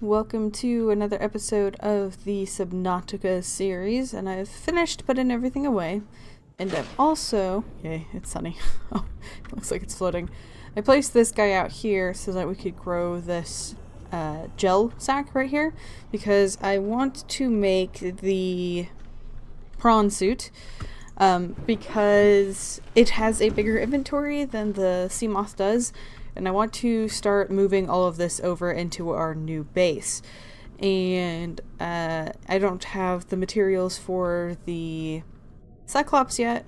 Welcome to another episode of the Subnautica series, and I've finished putting everything away. And I've also... Yay, it's sunny. Oh, it looks like it's floating. I placed this guy out here so that we could grow this gel sack right here, because I want to make the Prawn Suit, because it has a bigger inventory than the sea moth does. And I want to start moving all of this over into our new base. And I don't have the materials for the Cyclops yet,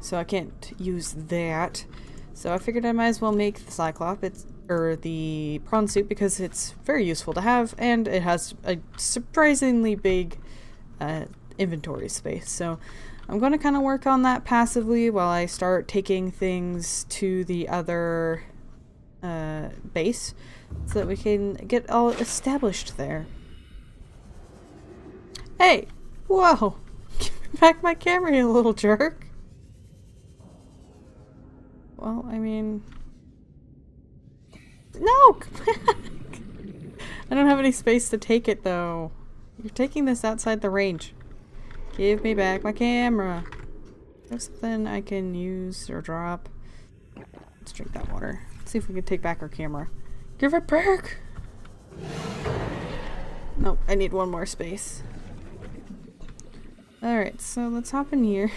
so I can't use that. So I figured I might as well make the Cyclops, or the Prawn Suit, because it's very useful to have, and it has a surprisingly big inventory space. So I'm going to kind of work on that passively while I start taking things to the other base, so that we can get all established there. Hey! Whoa! Give me back my camera, you little jerk! Well, I mean... No! Come back! I don't have any space to take it, though. You're taking this outside the range. Give me back my camera. There's something I can use or drop. Let's drink that water. See if we can take back our camera. Give it back! Nope, I need one more space. Alright, so let's hop in here.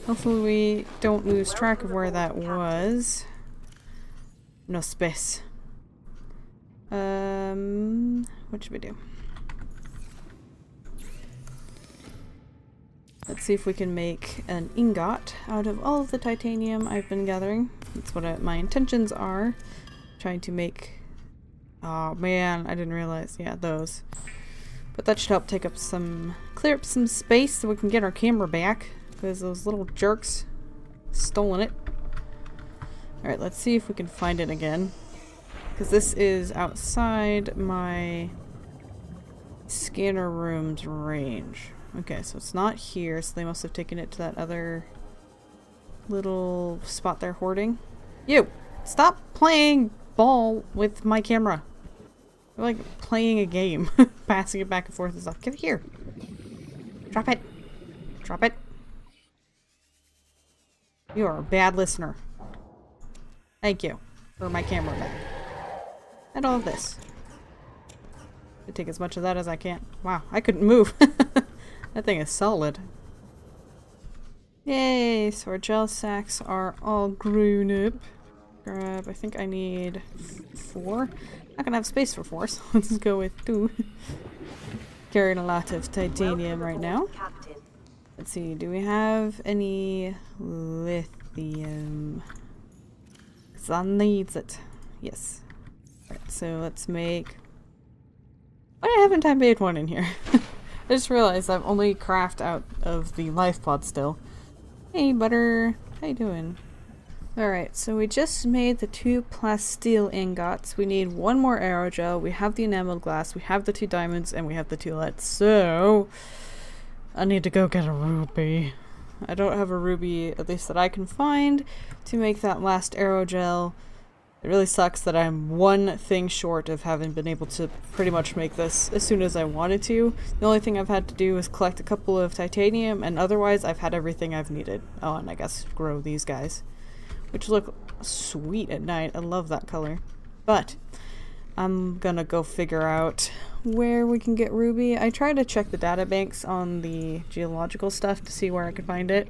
Hopefully we don't lose track of where that was. No space. What should we do? Let's see if we can make an ingot out of all of the titanium I've been gathering. That's what my intentions are. Trying to make... Oh man, I didn't realize. Yeah, those. But that should help take up some... clear up some space so we can get our camera back. Because those little jerks stolen it. Alright, let's see if we can find it again. Because this is outside my scanner room's range. Okay, so it's not here, so they must have taken it to that other little spot they're hoarding. You! Stop playing ball with my camera. You're like playing a game. Passing it back and forth and stuff. Give it here. Drop it. Drop it. You are a bad listener. Thank you for my camera back. And all of this. I take as much of that as I can. Wow, I couldn't move. That thing is solid. Yay! So our gel sacks are all grown up. Grab, I think I need 4. Not gonna have space for 4, so let's go with 2. Carrying a lot of titanium right now. Let's see, do we have any lithium? Because I needs it. Yes. Alright, so let's make... Why haven't I made one in here? I just realized I've only crafted out of the life pod still. Hey, Butter. How you doing? Alright, so we just made the 2 plasteel ingots. We need 1 more aerogel. We have the enameled glass. We have the 2 diamonds. And we have the 2 leads. So... I need to go get a ruby. I don't have a ruby, at least that I can find, to make that last aerogel. It really sucks that I'm one thing short of having been able to pretty much make this as soon as I wanted to. The only thing I've had to do is collect a couple of titanium, and otherwise I've had everything I've needed. Oh, and I guess grow these guys, which look sweet at night. I love that color. But I'm gonna go figure out where we can get ruby. I tried to check the data banks on the geological stuff to see where I could find it.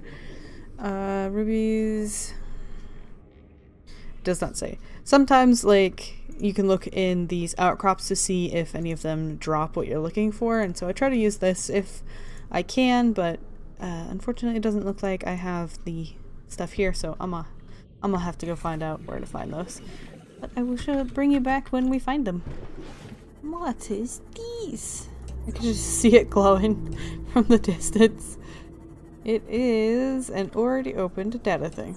Rubies... does not say. Sometimes, like, you can look in these outcrops to see if any of them drop what you're looking for, and so I try to use this if I can, but unfortunately it doesn't look like I have the stuff here, so I'm gonna have to go find out where to find those. But I will bring you back when we find them. What is this? I can just see it glowing from the distance. It is an already opened data thing.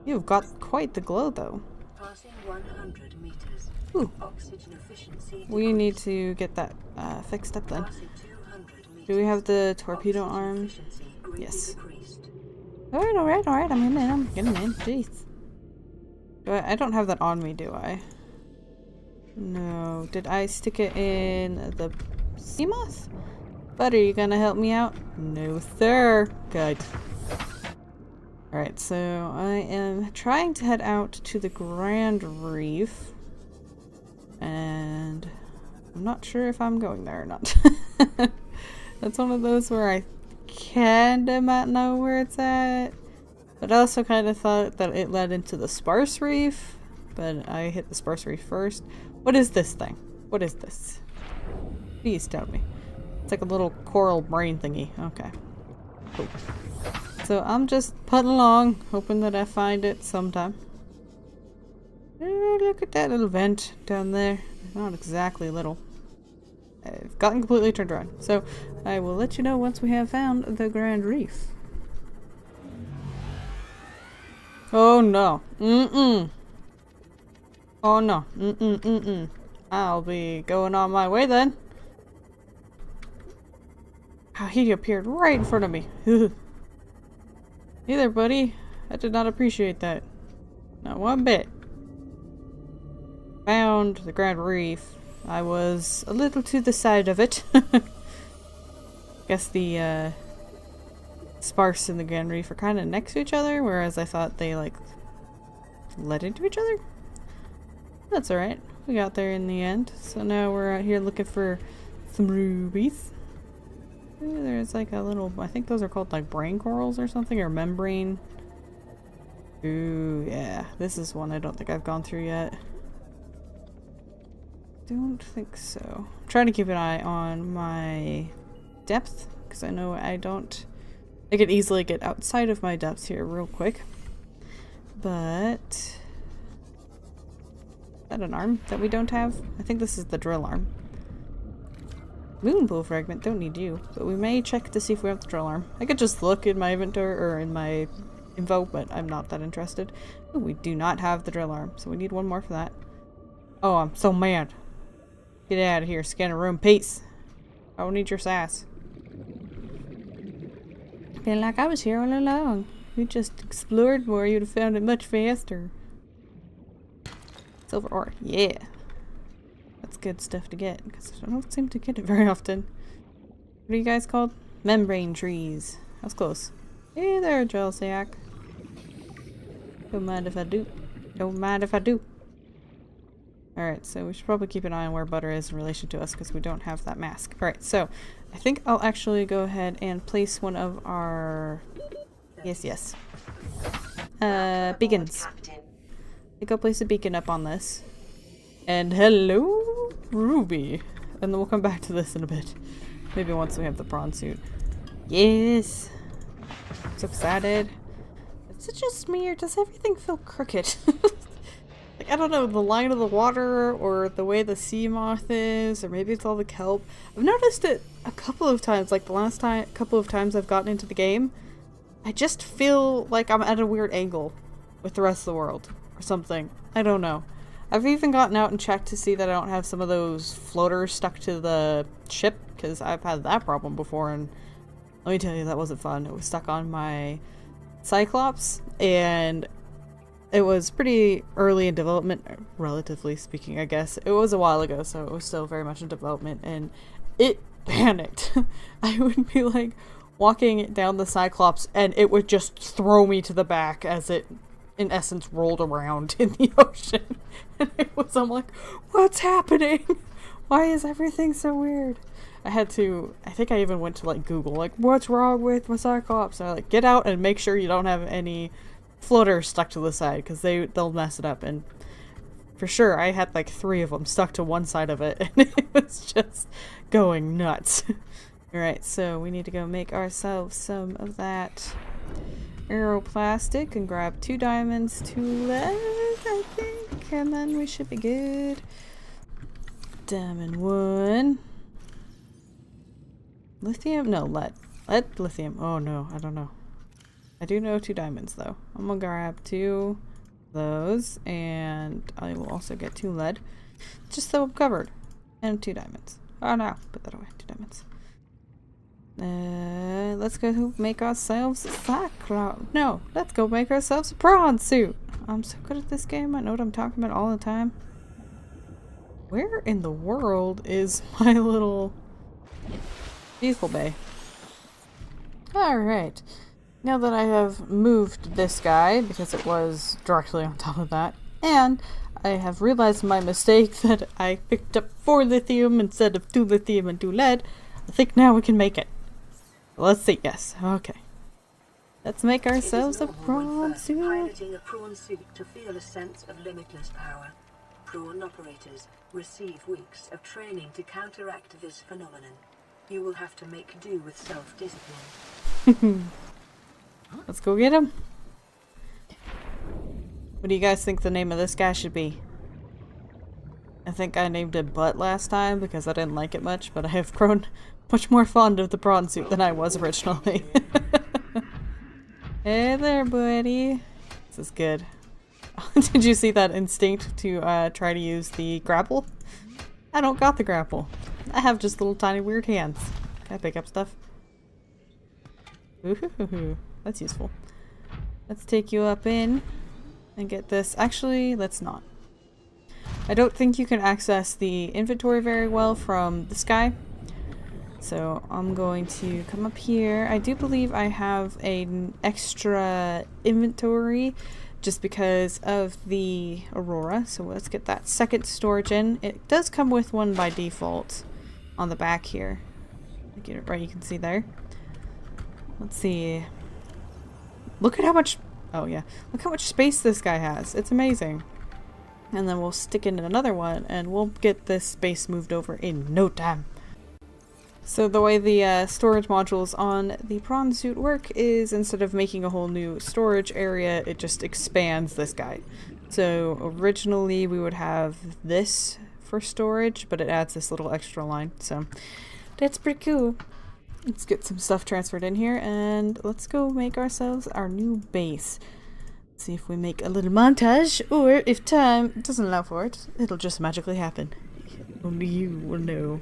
You've got quite the glow, though. Passing 100 meters. Ooh. Oxygen efficiency We need to get that fixed up then. Do we have the torpedo arm? Yes. Alright, I'm in. I'm getting in. Jeez. I don't have that on me, do I? No. Did I stick it in the sea moth? But are you gonna help me out? No, sir. Good. Alright, so I am trying to head out to the Grand Reef. And I'm not sure if I'm going there or not. That's one of those where I kinda might know where it's at. But I also kind of thought that it led into the Sparse Reef. But I hit the Sparse Reef first. What is this thing? What is this? Please tell me. It's like a little coral brain thingy. Okay. Cool. So I'm just putting along, hoping that I find it sometime. Oh, look at that little vent down there. Not exactly little. I've gotten completely turned around. So I will let you know once we have found the Grand Reef. Oh no. Mm-mm. Oh no. Mm-mm, mm-mm. I'll be going on my way then. Oh, he appeared right in front of me. Hey there, buddy. I did not appreciate that. Not one bit. Found the Grand Reef. I was a little to the side of it. Guess the Sparse and the Grand Reef are kind of next to each other, whereas I thought they like led into each other. That's alright. We got there in the end. So now we're out here looking for some rubies. Ooh, there's like a little, I think those are called like brain corals or something, or membrane. Ooh, yeah. This is one I don't think I've gone through yet. Don't think so. I'm trying to keep an eye on my depth, because I know I could easily get outside of my depths here real quick. But is that an arm that we don't have? I think this is the drill arm. Moonpool fragment, don't need you. But we may check to see if we have the drill arm. I could just look in my inventory or in my info, but I'm not that interested. Ooh, we do not have the drill arm, so we need one more for that. Oh, I'm so mad. Get out of here, scanner room, peace. I don't need your sass. Feel like I was here all along. You just explored more, you'd have found it much faster. Silver ore, yeah. That's good stuff to get, because I don't seem to get it very often. What are you guys called? Membrane trees. That's close. Hey there, Jelsiak. Don't mind if I do. Don't mind if I do. Alright, so we should probably keep an eye on where butter is in relation to us, because we don't have that mask. Alright, so I think I'll actually go ahead and place one of our... Yes. Beacons. I go place a beacon up on this. And hello, Ruby. And then we'll come back to this in a bit. Maybe once we have the prawn suit. Yes! I'm so excited. Is it just me or does everything feel crooked? Like, I don't know, the line of the water or the way the sea moth is, or maybe it's all the kelp. I've noticed it a couple of times, like the last couple of times I've gotten into the game. I just feel like I'm at a weird angle with the rest of the world or something. I don't know. I've even gotten out and checked to see that I don't have some of those floaters stuck to the ship, because I've had that problem before, and let me tell you, that wasn't fun. It was stuck on my Cyclops, and it was pretty early in development, relatively speaking, I guess. It was a while ago, so it was still very much in development, and it panicked. I would be like walking down the Cyclops, and it would just throw me to the back as it, in essence, rolled around in the ocean. And I'm like, what's happening? Why is everything so weird? I think I even went to like Google, like, what's wrong with my Cyclops? And I like, get out and make sure you don't have any floaters stuck to the side, because they'll mess it up. And for sure, I had like 3 of them stuck to one side of it, and it was just going nuts. Alright, so we need to go make ourselves some of that aeroplastic and grab 2 diamonds, 2 lead, I think, and then we should be good. Diamond 1. Lithium? No, lead. Lead, lithium. Oh no, I don't know. I do know 2 diamonds though. I'm gonna grab 2 of those, and I will also get 2 lead, just so I'm covered. And 2 diamonds. Oh no, put that away. 2 diamonds. Let's go make ourselves a Cyclops. No, let's go make ourselves a prawn suit. I'm so good at this game. I know what I'm talking about all the time. Where in the world is my little vehicle bay? Alright. Now that I have moved this guy, because it was directly on top of that, and I have realized my mistake that I picked up 4 lithium instead of 2 lithium and 2 lead, I think now we can make it. Let's see, yes, okay. Let's make ourselves a prawn suit. Piloting a prawn suit to feel a sense of limitless power. Prawn operators receive weeks of training to counteract this phenomenon. You will have to make do with self-discipline. Let's go get him. What do you guys think the name of this guy should be? I think I named it Butt last time because I didn't like it much, but I have grown much more fond of the prawn suit than I was originally. Hey there, buddy. This is good. Did you see that instinct to try to use the grapple? I don't got the grapple. I have just little tiny weird hands. Can I pick up stuff? Ooh, that's useful. Let's take you up in and get this. Actually, let's not. I don't think you can access the inventory very well from the sky. So I'm going to come up here. I do believe I have an extra inventory just because of the Aurora. So let's get that second storage in. It does come with one by default on the back here. Get it right, you can see there. Let's see. Look at how much... Oh yeah. Look how much space this guy has. It's amazing. And then we'll stick in another one and we'll get this space moved over in no time. So the way the storage modules on the prawn suit work is instead of making a whole new storage area, it just expands this guy. So originally we would have this for storage, but it adds this little extra line. So that's pretty cool. Let's get some stuff transferred in here and let's go make ourselves our new base. Let's see if we make a little montage, or if time doesn't allow for it, it'll just magically happen. Only you will know.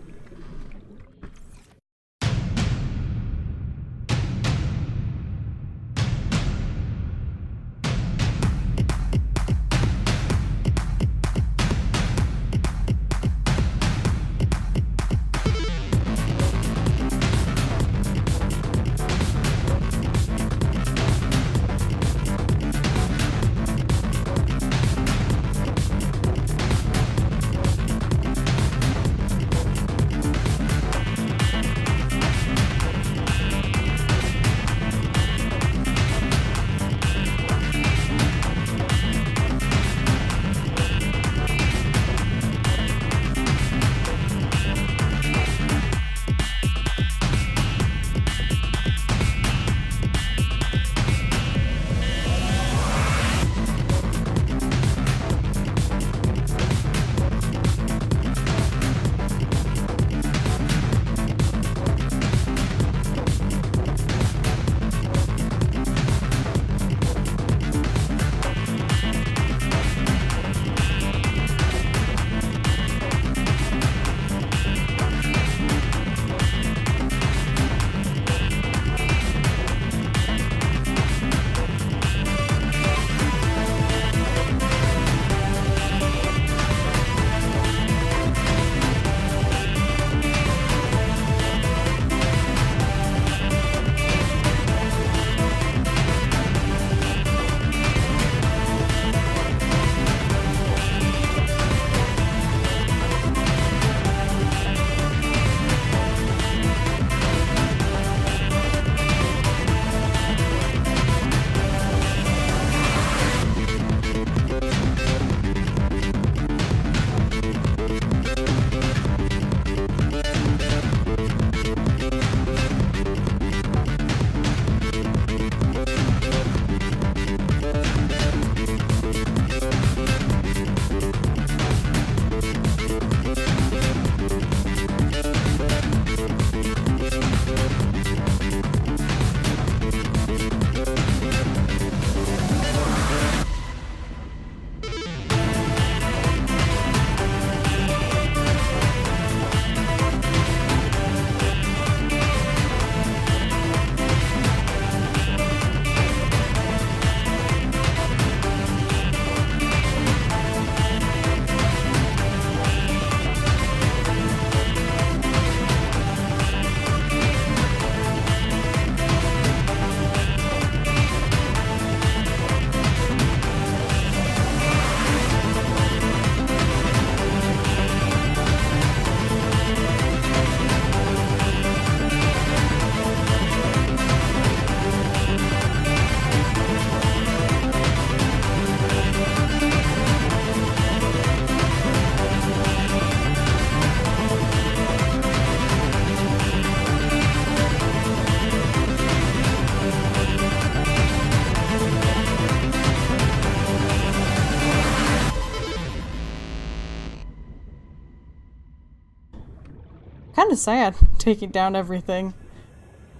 Kind of sad taking down everything.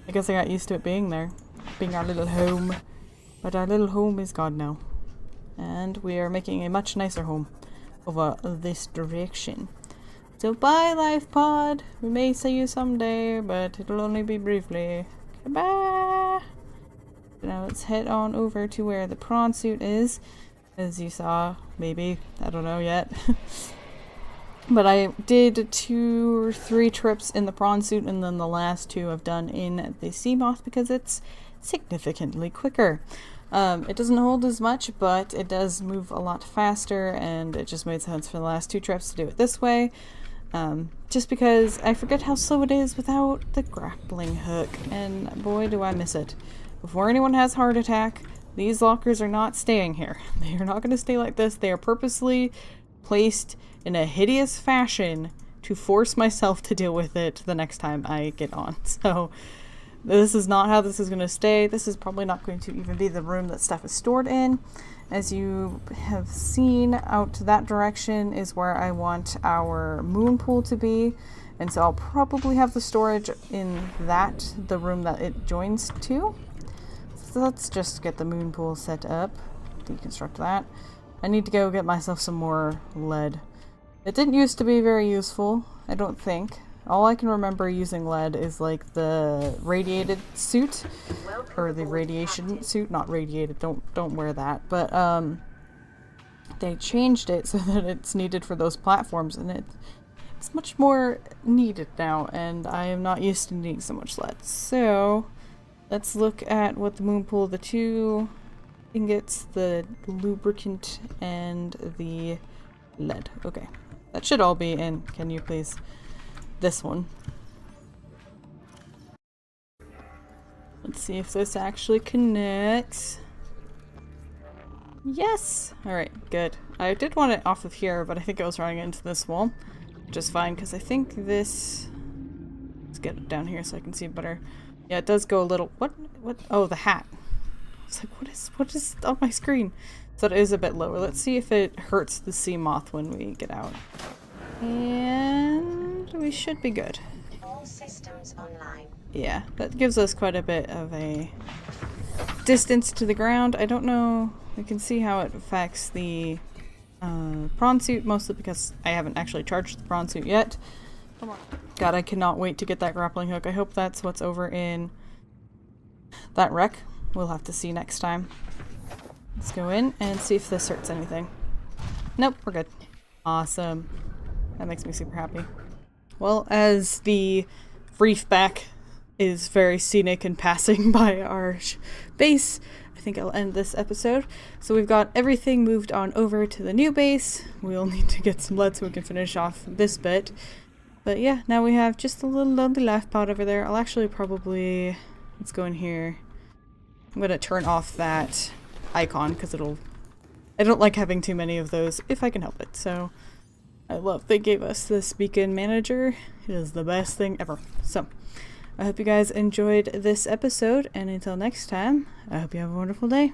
I guess I got used to it being there. Being our little home. But our little home is gone now. And we are making a much nicer home over this direction. So bye, life pod. We may see you someday, but it'll only be briefly. Goodbye. Now let's head on over to where the prawn suit is. As you saw, maybe. I don't know yet. But I did 2 or 3 trips in the prawn suit, and then the last 2 I've done in the sea moth because it's significantly quicker. It doesn't hold as much, but it does move a lot faster, and it just made sense for the last 2 trips to do it this way. Just because I forget how slow it is without the grappling hook, and boy do I miss it. Before anyone has a heart attack, these lockers are not staying here. They are not going to stay like this. They are purposely placed in a hideous fashion to force myself to deal with it the next time I get on. So this is not how this is going to stay. This is probably not going to even be the room that stuff is stored in. As you have seen, out that direction is where I want our moon pool to be. And so I'll probably have the storage in that, the room that it joins to. So let's just get the moon pool set up. Deconstruct that. I need to go get myself some more lead. It didn't used to be very useful, I don't think. All I can remember using lead is like the radiated suit, or the radiation suit, not radiated, don't wear that. But they changed it so that it's needed for those platforms, and it's much more needed now, and I am not used to needing so much lead. So let's look at what the moon pool, the 2 ingots, the lubricant, and the lead. Okay. That should all be in. Can you please? This one. Let's see if this actually connects. Yes! Alright, good. I did want it off of here, but I think I was running into this wall. Which is fine, because I think this... Let's get it down here so I can see better. Yeah, it does go a little... What? Oh, the hat. It's like, what is on my screen? So it is a bit lower. Let's see if it hurts the sea moth when we get out. And we should be good. All systems online. Yeah, that gives us quite a bit of a distance to the ground. I don't know. We can see how it affects the prawn suit, mostly because I haven't actually charged the prawn suit yet. God, I cannot wait to get that grappling hook. I hope that's what's over in that wreck. We'll have to see next time. Let's go in and see if this hurts anything. Nope, we're good. Awesome. That makes me super happy. Well, as the reef back is very scenic and passing by our base, I think I'll end this episode. So we've got everything moved on over to the new base. We'll need to get some lead so we can finish off this bit. But yeah, now we have just a little lovely life pod over there. I'll actually probably... Let's go in here. I'm going to turn off that icon because I don't like having too many of those if I can help it. So I love they gave us this beacon manager. It is the best thing ever. So I hope you guys enjoyed this episode, and until next time, I hope you have a wonderful day.